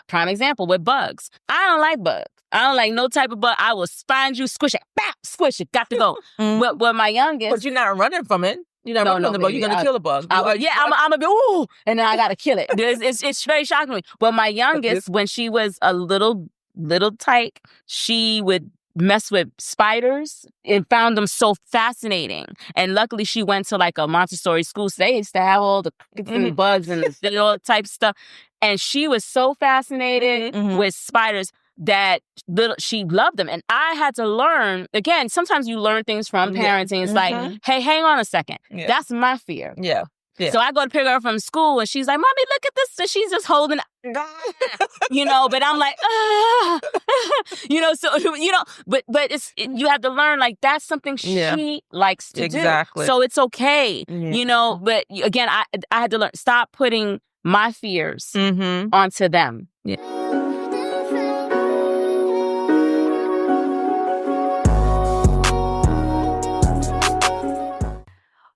prime example with bugs. I don't like bugs. I don't like no type of bug. I will find you, squish it, bap, squish it, got to go. But my youngest... But you're not running from it. You're not running from the bug. You're going to kill a bug. I'm going to be, ooh, and then I got to kill it. It's very shocking to me. But my youngest, when she was a little tyke, she would mess with spiders and found them so fascinating. And luckily she went to like a Montessori school, so they used to have all the crickets and the bugs and all type of stuff. And she was so fascinated with spiders that she loved them. And I had to learn, again, sometimes you learn things from parenting. It's like, hey, hang on a second. Yeah. That's my fear. Yeah. Yeah. So I go to pick her up from school and she's like, Mommy, look at this. And she's just holding, but I'm like, but you have to learn, like, that's something she likes to do. So it's okay, but again, I had to learn, stop putting my fears onto them. Yeah.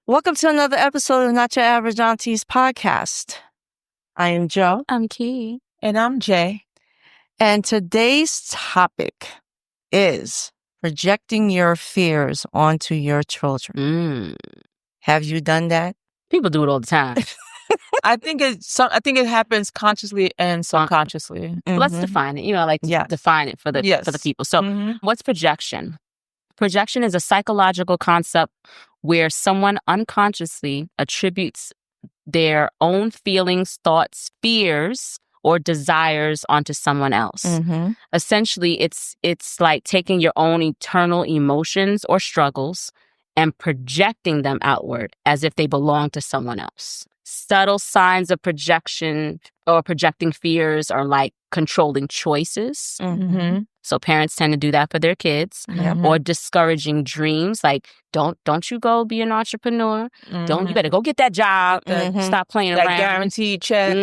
Welcome to another episode of Not Your Average Aunties podcast. I am Joe. I'm Key. And I'm Jay. And today's topic is projecting your fears onto your children. Have you done that? People do it all the time. I think it happens consciously and subconsciously. Let's define it. Define it for the people. So what's projection? Projection is a psychological concept where someone unconsciously attributes their own feelings, thoughts, fears, or desires onto someone else. Essentially, it's like taking your own internal emotions or struggles and projecting them outward as if they belong to someone else. Subtle signs of projection or projecting fears are like controlling choices. So parents tend to do that for their kids. Or discouraging dreams, like don't you go be an entrepreneur. You better go get that job. Stop playing around. That guaranteed check.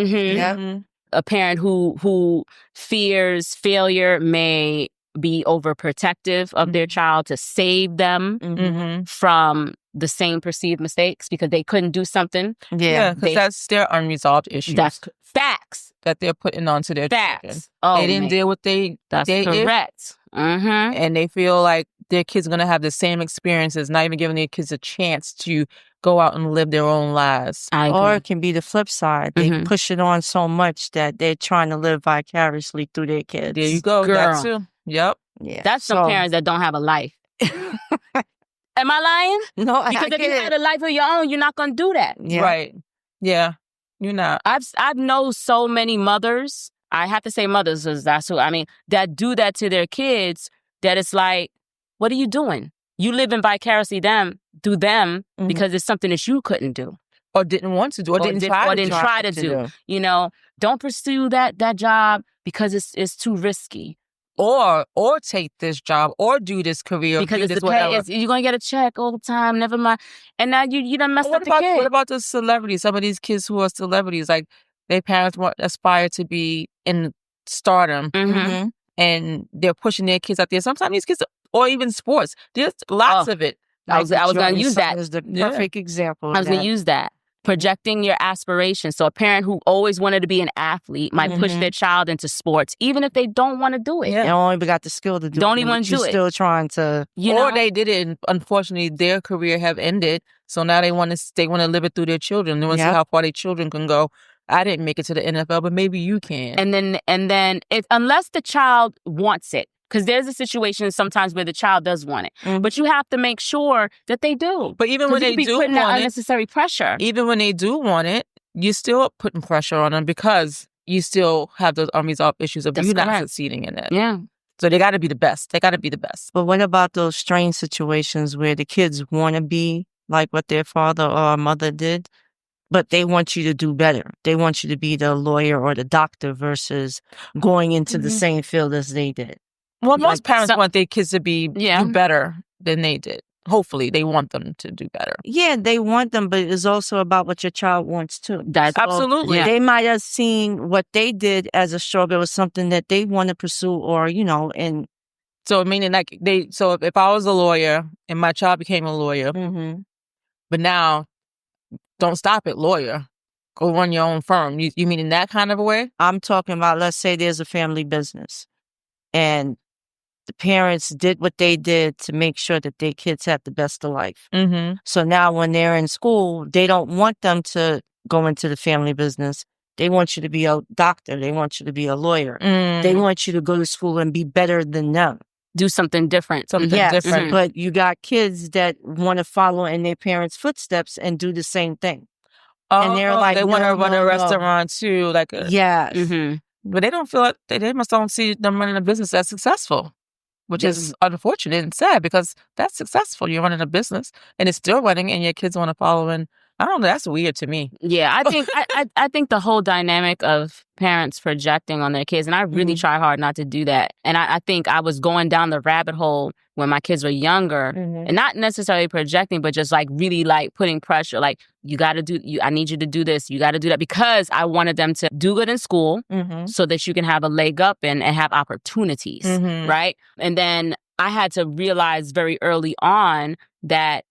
A parent who fears failure may be overprotective of their child to save them from the same perceived mistakes because they couldn't do something. Yeah, because that's their unresolved issues. That's facts. That they're putting onto their children. Oh, they didn't deal with that's correct. And they feel like their kids are going to have the same experiences, not even giving their kids a chance to go out and live their own lives. Or it can be the flip side. They push it on so much that they're trying to live vicariously through their kids. There you go. Girl. That too. Yep. Yeah. That's some parents that don't have a life. Am I lying? No, because if you had a life of your own, you're not going to do that. Yeah. Right. Yeah. You're not. I've known so many mothers. I have to say mothers because that's who, that do that to their kids that it's like, what are you doing? You living vicariously through them because it's something that you couldn't do. Or didn't want to do. Or didn't try to do. Don't pursue that job because it's too risky. Or take this job or do this career because do it's this whatever. You're going to get a check all the time. Never mind. And now you done messed up the kid. What about the celebrities? Some of these kids who are celebrities, like their parents aspire to be in stardom and they're pushing their kids out there. Sometimes these kids, or even sports, there's lots of it. I was going to use that. Is the perfect example. I was going to use that. Projecting your aspirations. So a parent who always wanted to be an athlete might push their child into sports, even if they don't want to do it. Yeah. They don't even got the skill to do it. Don't even want to do it. Still trying to... Or they did it and unfortunately their career have ended. So now they want to live it through their children. They want to see how far their children can go. I didn't make it to the NFL, but maybe you can. And then unless the child wants it, because there's a situation sometimes where the child does want it. But you have to make sure that they do. But even when they do want it, unnecessary pressure. Even when they do want it, you're still putting pressure on them because you still have those unresolved issues of you not succeeding in it. Yeah. So they got to be the best. They got to be the best. But what about those strange situations where the kids want to be like what their father or mother did, but they want you to do better? They want you to be the lawyer or the doctor versus going into the same field as they did. Well, most parents want their kids to do better than they did. Hopefully, they want them to do better. Yeah, they want them, but it's also about what your child wants too. Absolutely. They might have seen what they did as a struggle as something that they want to pursue, or and so meaning like So if I was a lawyer and my child became a lawyer, but now don't stop at lawyer. or run your own firm. You mean in that kind of a way? I'm talking about, let's say there's a family business and the parents did what they did to make sure that their kids have the best of life. Mm-hmm. So now when they're in school, they don't want them to go into the family business. They want you to be a doctor. They want you to be a lawyer. They want you to go to school and be better than them. Do something different. Different. But you got kids that want to follow in their parents' footsteps and do the same thing. And they're like, they want to run a restaurant too. Yes. Mm-hmm. But they don't feel like they must don't see them running a business as successful, which is unfortunate and sad because that's successful. You're running a business and it's still running and your kids want to follow in. I don't know. That's weird to me. Yeah, I think I think the whole dynamic of parents projecting on their kids, and I really try hard not to do that. And I think I was going down the rabbit hole when my kids were younger, and not necessarily projecting, but just like really like putting pressure. Like, you got to do. I need you to do this. You got to do that, because I wanted them to do good in school, so that you can have a leg up and have opportunities, right? And then I had to realize very early on that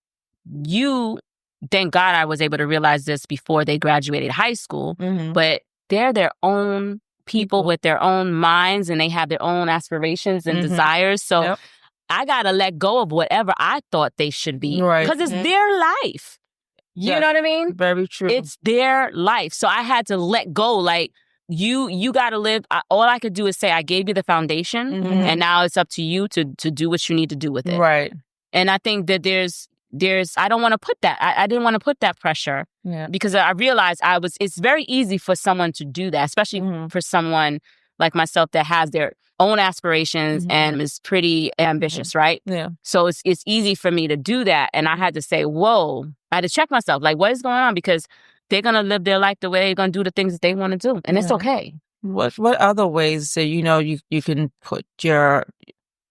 thank God I was able to realize this before they graduated high school, but they're their own people with their own minds, and they have their own aspirations and desires. So I got to let go of whatever I thought they should be, because it's their life. You know what I mean? Very true. It's their life. So I had to let go. Like, you got to live. All I could do is say, I gave you the foundation, and now it's up to you to do what you need to do with it. Right. And I think that I don't want to put that. I didn't want to put that pressure, because I realized it's very easy for someone to do that, especially for someone like myself that has their own aspirations and is pretty ambitious, right? Yeah. So it's easy for me to do that. And I had to say, whoa, I had to check myself. Like, what is going on? Because they're going to live their life the way they're going to do the things that they want to do. And it's okay. What other ways that, you can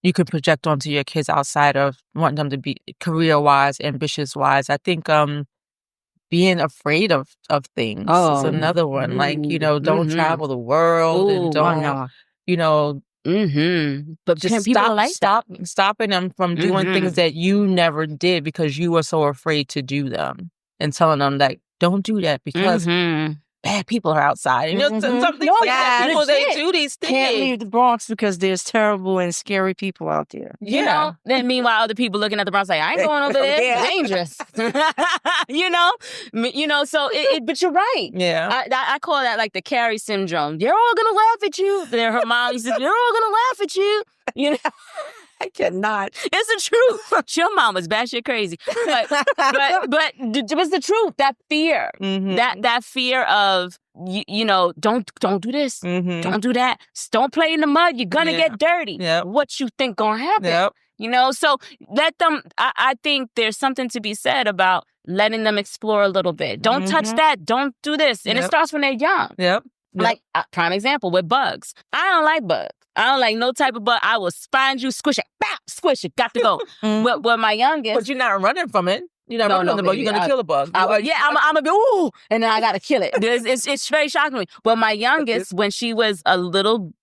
you could project onto your kids outside of wanting them to be career-wise, ambitious-wise? I think being afraid of things is another one. Like, don't travel the world and don't, But just stopping them from doing things that you never did because you were so afraid to do them, and telling them that don't do that because bad people are outside. Something like that. People, they do these things. Can't leave the Bronx because there's terrible and scary people out there. You know? Then meanwhile, other people looking at the Bronx like, I ain't going over there. It's dangerous. So but you're right. Yeah. I call that like the Carrie syndrome. They're all going to laugh at you. Her mom used to say, they're all going to laugh at you. I cannot. It's the truth. Your mom was batshit crazy, but it was the truth. That fear, that fear of don't do this, don't do that, don't play in the mud. You're gonna get dirty. What you think gonna happen? So let them. I think there's something to be said about letting them explore a little bit. Don't touch that. Don't do this, and it starts when they're young. Like, prime example with bugs. I don't like bugs. I don't like no type of bug. I will find you, squish it, bam, squish it, got to go. With my youngest. But you're not running from it. You're not running from the bug. You're going to kill the bug. I'm going to be, ooh, and then I got to kill it. It's very shocking to me. But my youngest, when she was a little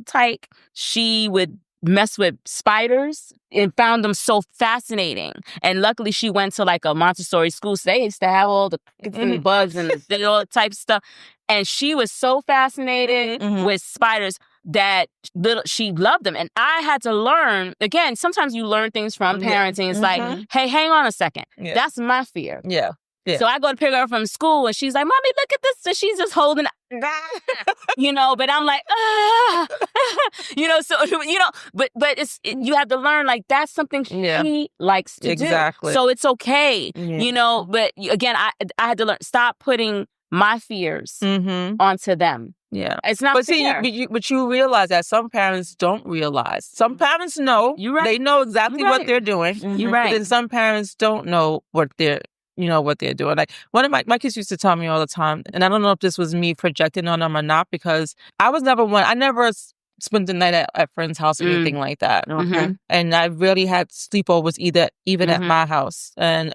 tyke, she would mess with spiders and found them so fascinating. And luckily she went to like a Montessori school, so they used to have all the bugs and all the type of stuff. And she was so fascinated with spiders that she loved them. And I had to learn, again, sometimes you learn things from parenting. It's like, hey, hang on a second. That's my fear. Yeah. So I go to pick her up from school and she's like, Mommy, look at this. So she's just holding but I'm like, but you have to learn, like, that's something she likes to do. So it's okay, but again, I had to learn, stop putting my fears onto them. Yeah. It's not fair. But you realize that some parents don't realize. Some parents know. You're right. They know exactly what they're doing. You're right. But then some parents don't know what they're doing. Like, one of my kids used to tell me all the time, and I don't know if this was me projecting on them or not, because I was never one. I never spent the night at friend's house or anything like that. And I really had sleepovers even at my house. And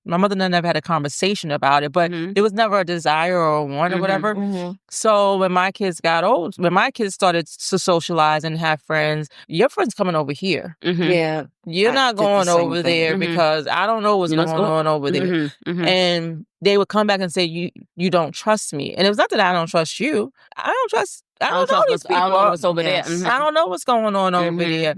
My mother and I never had a conversation about it, but it was never a desire or a want or whatever. So when my kids got old, when my kids started to socialize and have friends, your friend's coming over here. Yeah. You're not going over there because I don't know what's going on over there. And they would come back and say, you don't trust me. And it was not that I don't trust you. I don't know these people. I don't know what's over there. I don't know what's going on over there.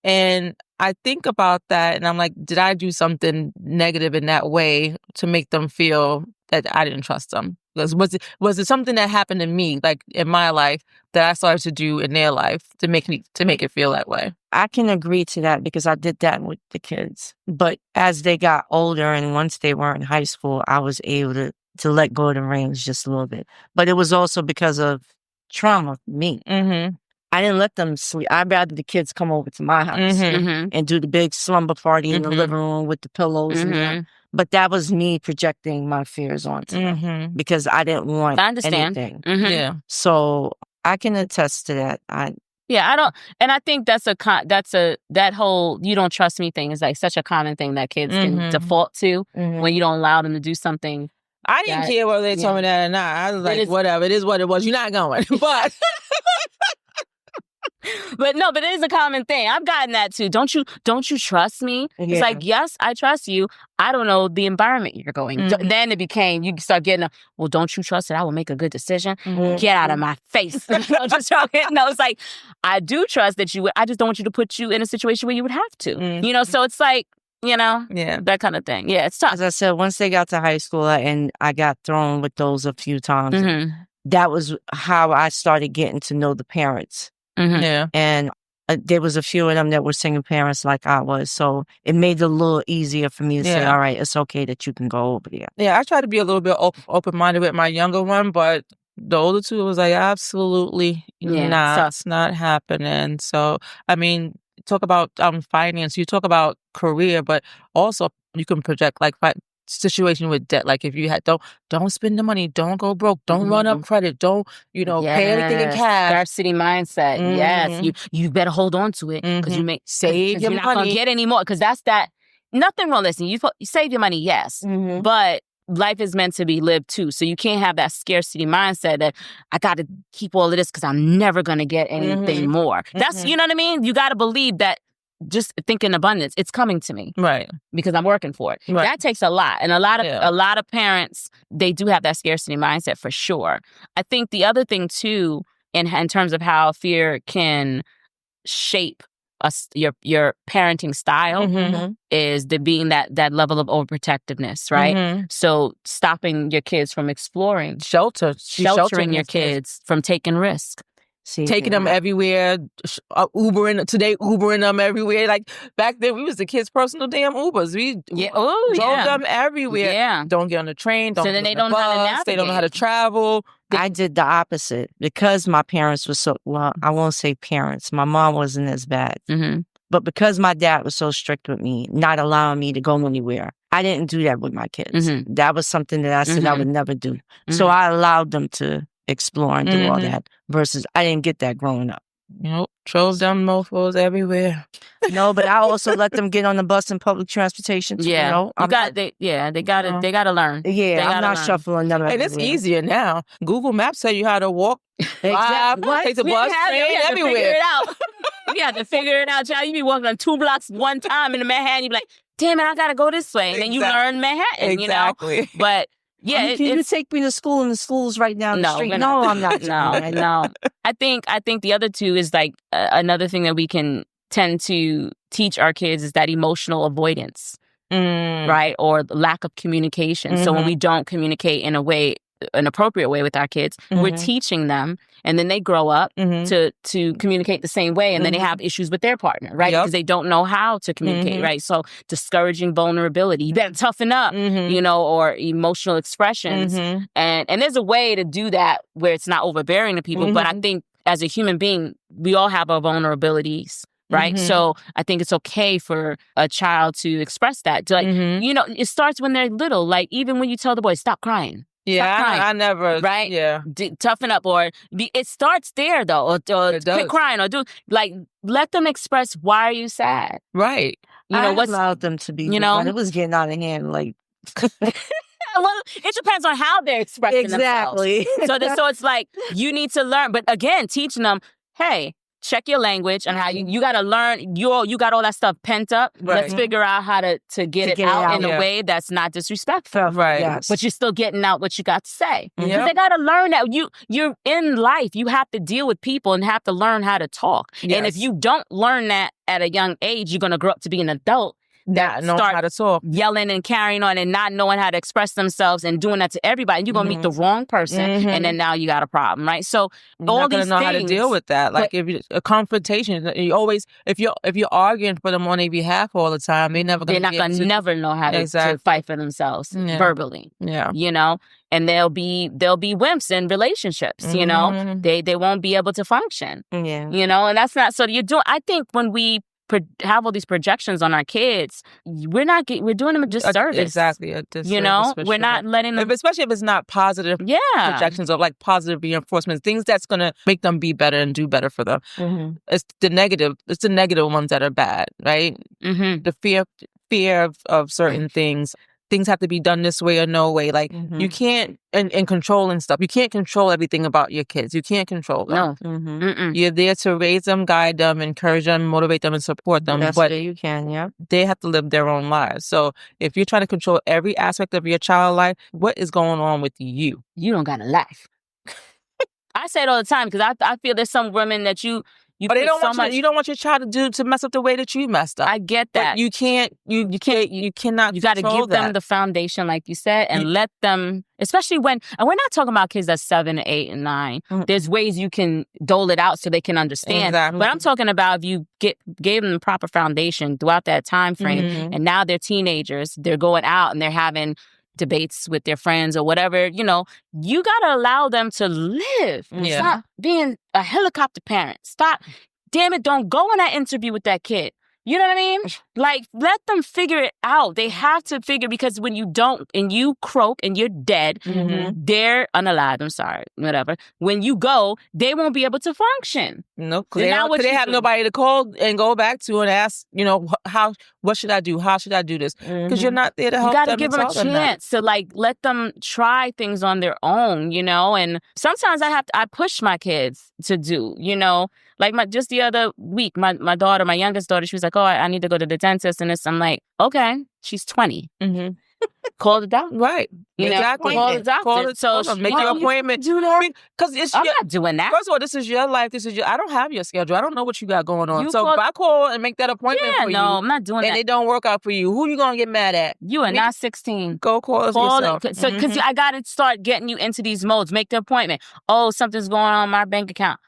And I think about that and I'm like, did I do something negative in that way to make them feel that I didn't trust them? Was it something that happened to me, like in my life, that I started to do in their life to make it feel that way? I can agree to that because I did that with the kids. But as they got older and once they were in high school, I was able to let go of the reins just a little bit. But it was also because of trauma for me. I didn't let them sleep. I'd rather the kids come over to my house and do the big slumber party in the living room with the pillows. But that was me projecting my fears onto them because I didn't want anything. Yeah. So I can attest to that. I don't, and I think that whole "you don't trust me" thing is like such a common thing that kids can default to when you don't allow them to do something. I didn't care whether they told me that or not. I was like, whatever, it is what it was. You're not going, but. But it is a common thing. I've gotten that too. Don't you trust me? Yeah. It's like, yes, I trust you. I don't know the environment you're going. Then it became, you start getting well, don't you trust that I will make a good decision? Get out of my face. Just talking. No, it's like, I do trust that you would. I just don't want you to put you in a situation where you would have to. So it's like, that kind of thing. Yeah, it's tough. As I said, once they got to high school and I got thrown with those a few times, that was how I started getting to know the parents. Yeah. And there was a few of them that were single parents like I was. So it made it a little easier for me to say, all right, it's okay that you can go over there. Yeah, I try to be a little bit open-minded with my younger one, but the older two was like, absolutely not. It's not happening. So, I mean, talk about finance, you talk about career, but also you can project like situation with debt. Like if you don't spend the money, don't go broke, don't run up credit, don't pay everything in cash. Scarcity mindset. Yes, you better hold on to it because you save your money. You're not gonna get any more because that's that. Nothing wrong. Listen, you save your money, yes, but life is meant to be lived too. So you can't have that scarcity mindset that I got to keep all of this because I'm never gonna get anything more. That's you know what I mean. You got to believe that. Just think in abundance. It's coming to me, right? Because I'm working for it. Right. That takes a lot, and a lot of parents, they do have that scarcity mindset for sure. I think the other thing too, in terms of how fear can shape your parenting style, is being that level of overprotectiveness, right? So stopping your kids from exploring, sheltering your kids from taking risk. Taking them everywhere, Ubering them everywhere. Like back then, we was the kids' personal damn Ubers. We drove them everywhere. Yeah. Don't get on the train. So then they don't know how to navigate. They don't know how to travel. I did the opposite because my parents were I won't say parents. My mom wasn't as bad. But because my dad was so strict with me, not allowing me to go anywhere, I didn't do that with my kids. That was something that I said I would never do. So I allowed them to explore and do all that versus I didn't get that growing up. Drove them mofos everywhere. No, but I also let them get on the bus and public transportation too. They gotta learn. Yeah, I'm not shuffling them. And it's easier now. Google Maps tell you how to walk. Exactly. Take the bus, train, everywhere. Figure it out. We had to figure it out, child. You be walking on 2 blocks one time in Manhattan. You be like, damn it, I gotta go this way, and then you learn Manhattan. Exactly. But. Yeah, can you take me to school and the school's right down the street? No, I'm not. No. I think the other two is like another thing that we can tend to teach our kids is that emotional avoidance, right? Or lack of communication. So when we don't communicate in an appropriate way with our kids, we're teaching them, and then they grow up to communicate the same way, and then they have issues with their partner, right? Because they don't know how to communicate, right? So discouraging vulnerability, you better toughen up, or emotional expressions, and there's a way to do that where it's not overbearing to people. But I think as a human being, we all have our vulnerabilities. Right. So I think it's okay for a child to express that. To it starts when they're little. Like even when you tell the boy, stop crying. Yeah, I never. Right? Yeah. Toughen up. Or it starts there, though. Or quit crying. Or let them express, why are you sad? Right. I allowed them to be. When it was getting out of hand, like, Well, it depends on how they're expressing themselves. So it's like, you need to learn. But again, teaching them, hey, check your language and how you got to learn. You got all that stuff pent up. Right. Let's figure out how to get it out in a way that's not disrespectful. Right. Yes. But you're still getting out what you got to say. Because they got to learn that you're in life. You have to deal with people and have to learn how to talk. Yes. And if you don't learn that at a young age, you're going to grow up to be an adult that know how to talk, yelling and carrying on and not knowing how to express themselves and doing that to everybody. And you're going to meet the wrong person, and then now you got a problem, right? So you're all not these know things, how to deal with that. Like a confrontation, you always if you're arguing for them on their behalf all the time, they're not gonna never know how to fight for themselves verbally. Yeah, you know. And they'll be wimps in relationships, you know. They won't be able to function. Yeah, you know, and that's not so. I think when we have all these projections on our kids, we're doing them a disservice. Exactly, a disservice. You know, we're not letting them, especially if it's not positive projections or like positive reinforcements, things that's gonna make them be better and do better for them. It's the negative ones that are bad, right? The fear of certain things. Things have to be done this way or no way. Like you can't, and controlling stuff. You can't control everything about your kids. You can't control them. No. You're there to raise them, guide them, encourage them, motivate them, and support them. But you can, they have to live their own lives. So if you're trying to control every aspect of your child's life, what is going on with you? You don't got a life. I say it all the time because I feel there's some women that you but they don't you don't want your child to mess up the way that you messed up. I get that. But you cannot. You got to give them the foundation, like you said, and let them. Especially and we're not talking about kids that's 7, 8, and 9. There's ways you can dole it out so they can understand. Exactly. But I'm talking about if you gave them the proper foundation throughout that time frame, and now they're teenagers, they're going out and they're having debates with their friends or whatever, you know, you got to allow them to live. Stop being a helicopter parent. Stop. Damn it, don't go on that interview with that kid. You know what I mean? Like, let them figure it out. They have to figure, because when you don't, and you croak and you're dead, they're unalive. I'm sorry, whatever. When you go, they won't be able to function. No, because they have nobody to call and go back to and ask, you know, what should I do? How should I do this? Because you're not there to help them. You got to give them a chance to, like, let them try things on their own, you know? And sometimes I push my kids to do, you know? Like just the other week, my daughter, my youngest daughter, she was like, oh, I need to go to the dentist and this. I'm like, okay, she's 20. Call the doctor. Right. You exactly. Know, call the doctor. So make your appointment. Do that. Because I'm not doing that. First of all, this is your life. I don't have your schedule. I don't know what you got going on. So if I call and make that appointment for you. No, I'm not doing that. And it don't work out for you, who you going to get mad at? You are not 16. Go call us yourself. So, because I got to start getting you into these modes. Make the appointment. Oh, something's going on in my bank account.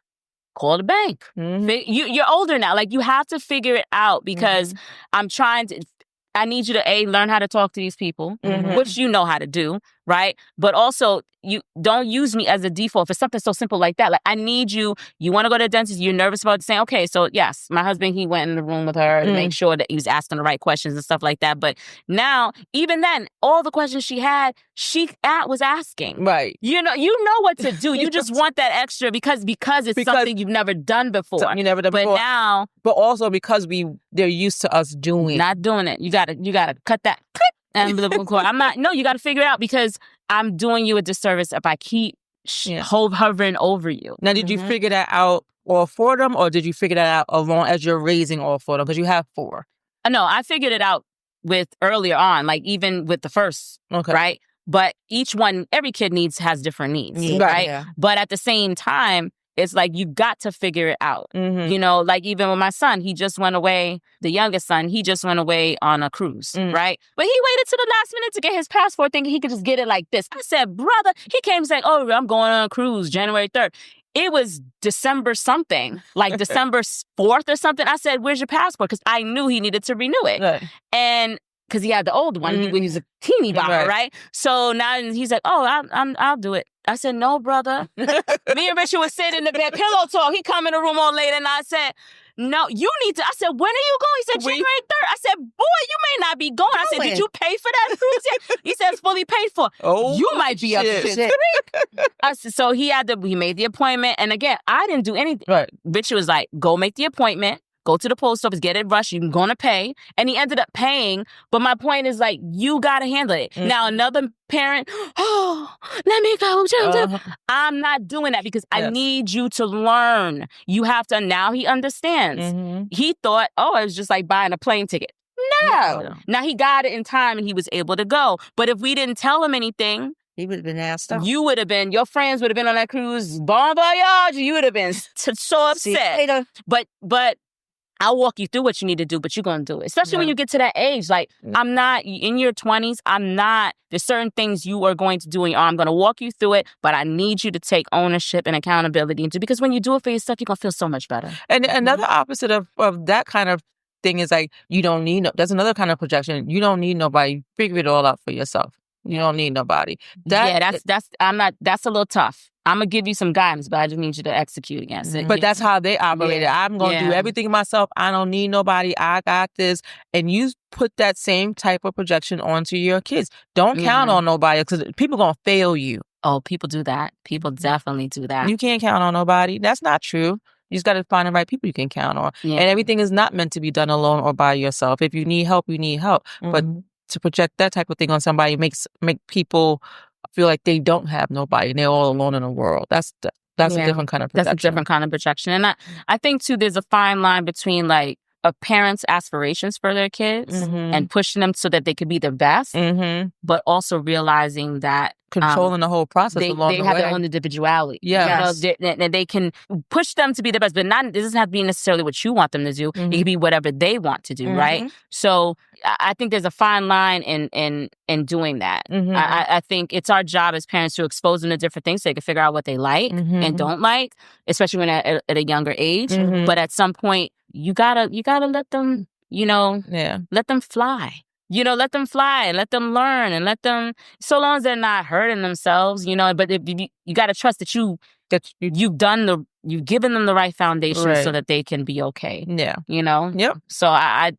Call the bank. You're older now. Like, you have to figure it out, because I need you to learn how to talk to these people, which you know how to do, right? But also, you don't use me as a default for something so simple like that. Like, I need you want to go to the dentist, you're nervous about saying, okay, so yes, my husband, he went in the room with her to make sure that he was asking the right questions and stuff like that. But now, even then, all the questions she had, she was asking. Right. You know what to do. You just want that extra because it's something you've never done before. Something you never done before. But now, but also because they're used to us doing. Not doing it. You gotta cut that clip and the cord. You gotta figure it out, because I'm doing you a disservice if I keep hovering over you. Now, did you figure that out all 4 of them, or did you figure that out along as you're raising all 4 of them? Because you have 4. No, I figured it out with earlier on, like even with the first, right? But every kid has different needs, right? Yeah. But at the same time, it's like you got to figure it out. You know, like even with my son, he just went away, the youngest son, he just went away on a cruise, right? But he waited to the last minute to get his passport thinking he could just get it like this. I said, brother, he came saying, oh, I'm going on a cruise January 3rd. It was December something, like December 4th or something. I said, where's your passport? Because I knew he needed to renew it. Right. And because he had the old one when he was a teeny bopper, right? So now he's like, oh, I'll do it. I said, no, brother. Me and Richard was sitting in the bed, pillow talk. He come in the room all late, and I said, no, you need to. I said, when are you going? He said, January 3rd. I said, boy, you may not be going. I said, did you pay for that cruise yet? He said, it's fully paid for. Oh, you might be up to I said, so he made the appointment. And again, I didn't do anything. Right. Richard was like, go make the appointment. go to the post office, get it rushed, you're going to pay. And he ended up paying. But my point is, like, you got to handle it. Now, another parent, let me go. I'm not doing that because I need you to learn. You have to, now he understands. He thought, it was just like buying a plane ticket. No. Now he got it in time and he was able to go. But if we didn't tell him anything, he would have been asked out. You would have been, your friends would have been on that cruise, bon voyage, you would have been so upset. But I'll walk you through what you need to do, but you're going to do it. Especially when you get to that age. Like, I'm not, in your 20s, there's certain things you are going to do and I'm going to walk you through it, but I need you to take ownership and accountability. Because when you do it for yourself, you're going to feel so much better. And another opposite of that kind of thing is like, you don't need, that's another kind of projection. You don't need nobody. Figure it all out for yourself. You don't need nobody. That's a little tough. I'm going to give you some guidance, but I just need you to execute against it. But that's how they operate. I'm going to do everything myself. I don't need nobody. I got this. And you put that same type of projection onto your kids. Don't count on nobody because people going to fail you. Oh, people do that. People definitely do that. You can't count on nobody. That's not true. You just got to find the right people you can count on. Yeah. And everything is not meant to be done alone or by yourself. If you need help, you need help. But to project that type of thing on somebody make people feel like they don't have nobody and they're all alone in the world. That's a different kind of projection. That's a different kind of projection. And I think, too, there's a fine line between, like, a parent's aspirations for their kids and pushing them so that they could be their best, but also realizing that controlling the whole process they have their own individuality. Yes. They can push them to be the best, but it doesn't have to be necessarily what you want them to do. It can be whatever they want to do, right? So I think there's a fine line in doing that. I think it's our job as parents to expose them to different things so they can figure out what they like and don't like, especially when at a younger age. But at some point, you gotta let them, let them fly. Let them fly and let them learn and let them, so long as they're not hurting themselves, but you got to trust that you've given them the right foundation so that they can be okay. Yeah. Yep. So I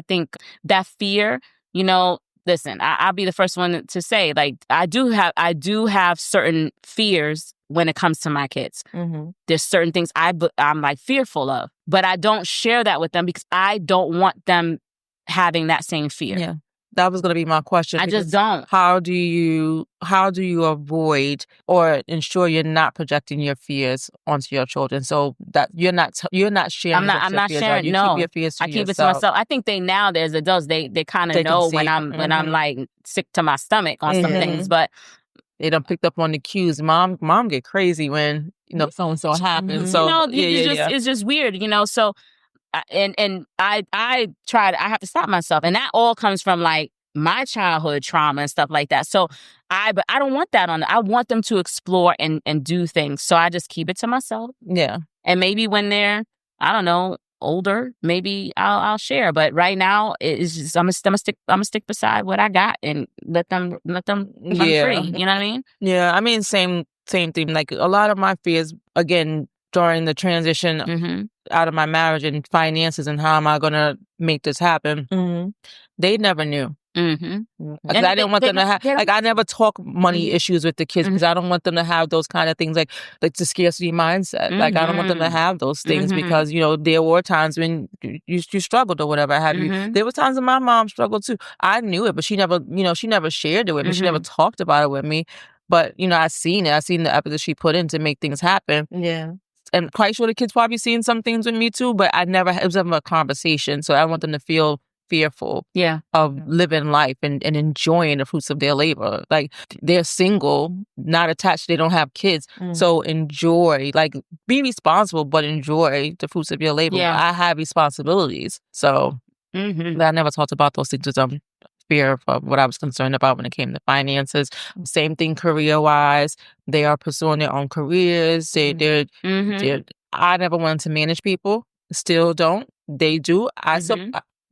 think that fear, listen, I'll be the first one to say, like, I do have certain fears when it comes to my kids. There's certain things I'm like fearful of, but I don't share that with them because I don't want them having that same fear. Yeah. That was going to be my question. I just don't. How do you avoid or ensure you're not projecting your fears onto your children so that you're not sharing? I'm not sharing. You keep your fears to I keep yourself. it to myself. I think they now, as adults, they kind of know when I'm like sick to my stomach on some things, but they done picked up on the cues. Mom get crazy when so and so happens. So it's just weird, So. And I tried. I have to stop myself, and that all comes from like my childhood trauma and stuff like that. So but I don't want that on. I want them to explore and do things. So I just keep it to myself. Yeah. And maybe when they're, I don't know, older, maybe I'll share. But right now, it's just I'm gonna stick beside what I got and let them run free. You know what I mean? Yeah. I mean, same thing. Like a lot of my fears, again, during the transition out of my marriage and finances and how am I going to make this happen, they never knew. Because I didn't want them to have, like, I never talk money issues with the kids because I don't want them to have those kind of things like the scarcity mindset. Like, I don't want them to have those things because, there were times when you struggled or whatever have you. There were times when my mom struggled too. I knew it, but she never, she never shared it with me. She never talked about it with me. But, I seen it. I seen the effort that she put in to make things happen. Yeah. And quite sure the kids probably seen some things with me too, but it was never a conversation. So I want them to feel fearful of living life and enjoying the fruits of their labor. Like, they're single, not attached, they don't have kids. So enjoy, like, be responsible, but enjoy the fruits of your labor. Yeah. I have responsibilities. So I never talked about those things with them. Fear of what I was concerned about when it came to finances. Same thing career-wise. They are pursuing their own careers. They're I never wanted to manage people. Still don't. They do.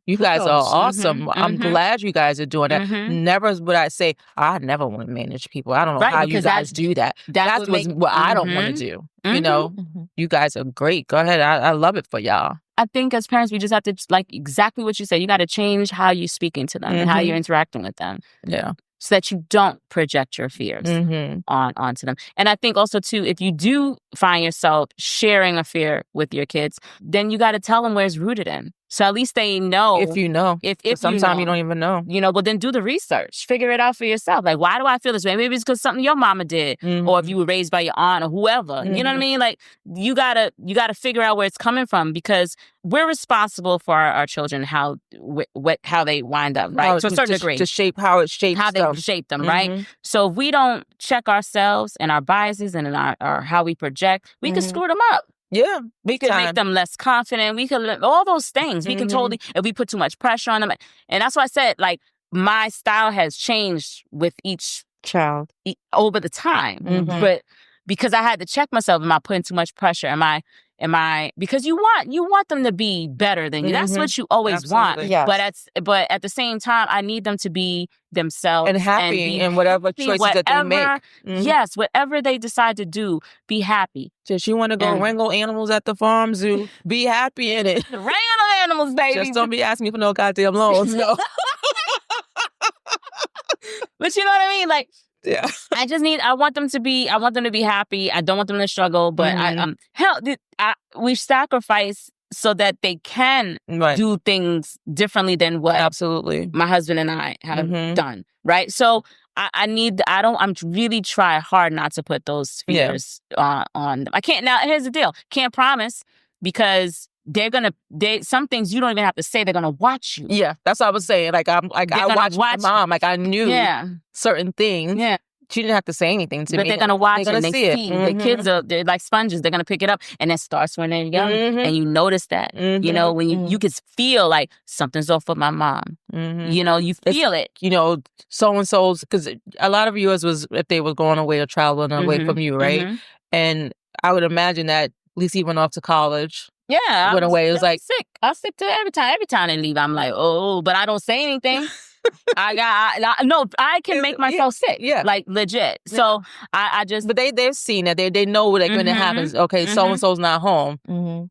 You guys are awesome. I'm glad you guys are doing that. Never would I say, I never want to manage people. I don't know how you guys do that. That's what I don't want to do. You guys are great. Go ahead. I love it for y'all. I think as parents, we just have to, like exactly what you said, you got to change how you're speaking to them and how you're interacting with them. Yeah. so that you don't project your fears onto them. And I think also too, if you do find yourself sharing a fear with your kids, then you got to tell them where it's rooted in. So at least they know. If you know. If sometimes you don't even know. But then do the research. Figure it out for yourself. Like, why do I feel this way? Maybe it's because something your mama did, or if you were raised by your aunt or whoever. You know what I mean? Like, you gotta figure out where it's coming from, because we're responsible for our children, how they wind up, right? To a certain degree. To shape how it shapes how them. They shape them, right? So if we don't check ourselves and our biases and in our how we project, we can screw them up. Yeah. We could make them less confident. We could, all those things. We can totally, if we put too much pressure on them. And that's why I said, like, my style has changed with each child over the time. But because I had to check myself, am I putting too much pressure? Am I, because you want them to be better than you. That's what you always want. Yes. But at the same time, I need them to be themselves and happy in whatever choices that they make. Yes, whatever they decide to do, be happy. Just you want to go wrangle animals at the farm zoo, be happy in it. Wrangle animals, baby. Just don't be asking me for no goddamn loans. No. But you know what I mean? Like, yeah. I want them to be happy. I don't want them to struggle, but we sacrifice so that they can do things differently than what my husband and I have done. Right. So I'm really try hard not to put those fears on them. I can't. Now, here's the deal. Can't promise, because some things you don't even have to say. They're gonna watch you. Yeah, that's what I was saying. Like I watched my mom. Like I knew certain things. Yeah. She didn't have to say anything to me. But they're gonna watch it. And they see it. Mm-hmm. The kids they're like sponges. They're gonna pick it up, and it starts when they're young, and you notice that. You know, when you can feel like something's off with my mom. You know, you feel it. You know, so and so's, because a lot of yours was if they were going away or traveling away from you, right? And I would imagine that at least he went off to college. Yeah, went away. It was like sick. I was sick to every time they leave. I'm like, oh, but I don't say anything. I can make myself sick. Yeah, like legit. So I just. But they've seen it. They know like when it happens. Okay, so and so's not home.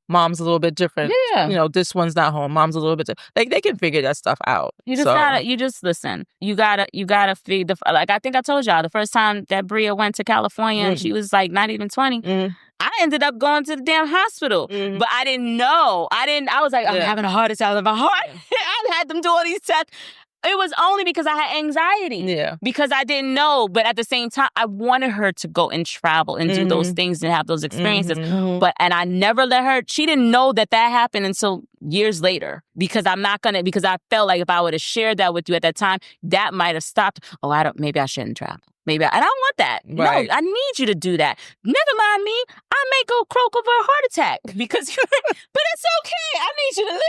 Mom's a little bit different. Yeah, you know, this one's not home. Mom's a little bit. Like they can figure that stuff out. You just listen. You gotta feed the. Like I think I told y'all the first time that Bria went to California, and she was like not even 20. I ended up going to the damn hospital, but I didn't know. I was like, I'm having a heart attack in my heart. I had them do all these tests. It was only because I had anxiety. Yeah. Because I didn't know. But at the same time, I wanted her to go and travel and do those things and have those experiences. And I never let her, she didn't know that happened until years later. Because because I felt like if I would have shared that with you at that time, that might have stopped. Oh, maybe I shouldn't travel. I don't want that. Right. No, I need you to do that. Never mind me. I may go croak over a heart attack because, but it's okay. I need you to live.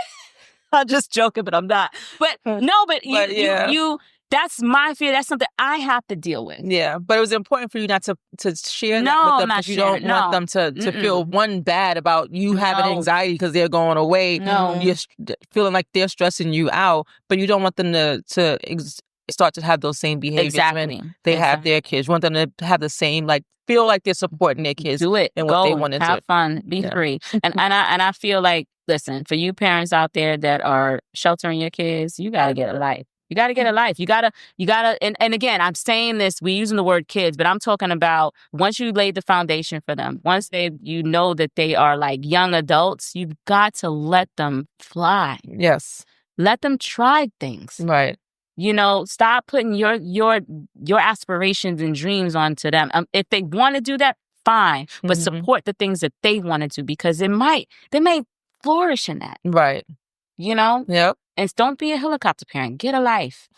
I'm just joking, but I'm not. But you that's my fear. That's something I have to deal with. Yeah, but it was important for you not to share that with them because you don't want them to feel bad about you having anxiety because they're going away. No. You're feeling like they're stressing you out, but you don't want them to start to have those same behaviors when they have their kids. You want them to have the same, like, feel like they're supporting their kids. Do it. And what they want to do. Have fun. Be free. And I feel like, listen, for you parents out there that are sheltering your kids, you got to get a life. You got to get a life. You got to, and again, I'm saying this, we're using the word kids, but I'm talking about once you lay the foundation for them, once you know that they are like young adults, you've got to let them fly. Yes. Let them try things. Right. You know, stop putting your aspirations and dreams onto them. If they want to do that, fine. But support the things that they want to do because they may flourish in that. Right. You know? Yep. And don't be a helicopter parent. Get a life.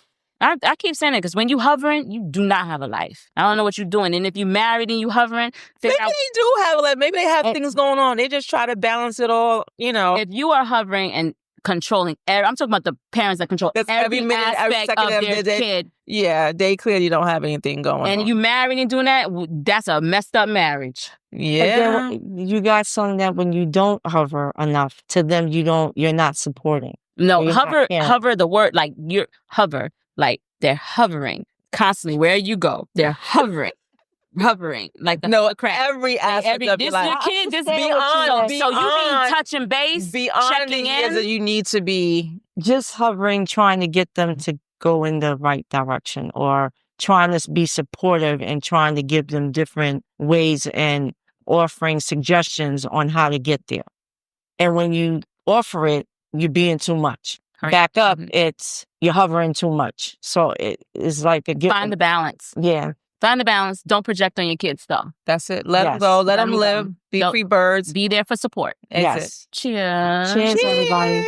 I keep saying it because when you hovering, you do not have a life. I don't know what you're doing. And if you married and you hovering, maybe they do have a life. Maybe they have things going on. They just try to balance it all, you know. If you are hovering and controlling, I'm talking about the parents that control every minute, aspect of their kid. Yeah, they clearly don't have anything going on. And you married and doing that, that's a messed up marriage. Yeah. You got something that when you don't hover enough, to them you're not supporting. No, hover the word, like you're hover, like they're hovering constantly. Where you go, they're hovering. Like every aspect of your life. Your kid, just be on. So you mean touching base, checking in. That you need to be just hovering, trying to get them to go in the right direction or trying to be supportive and trying to give them different ways and offering suggestions on how to get there. And when you offer it, you're being too much. Right. Back up, it's you're hovering too much. So it's like find the balance. Yeah. Find the balance. Don't project on your kids, though. That's it. Let them go. Let them live. Be free birds. Be there for support. Yes. Cheers. Cheers, everybody.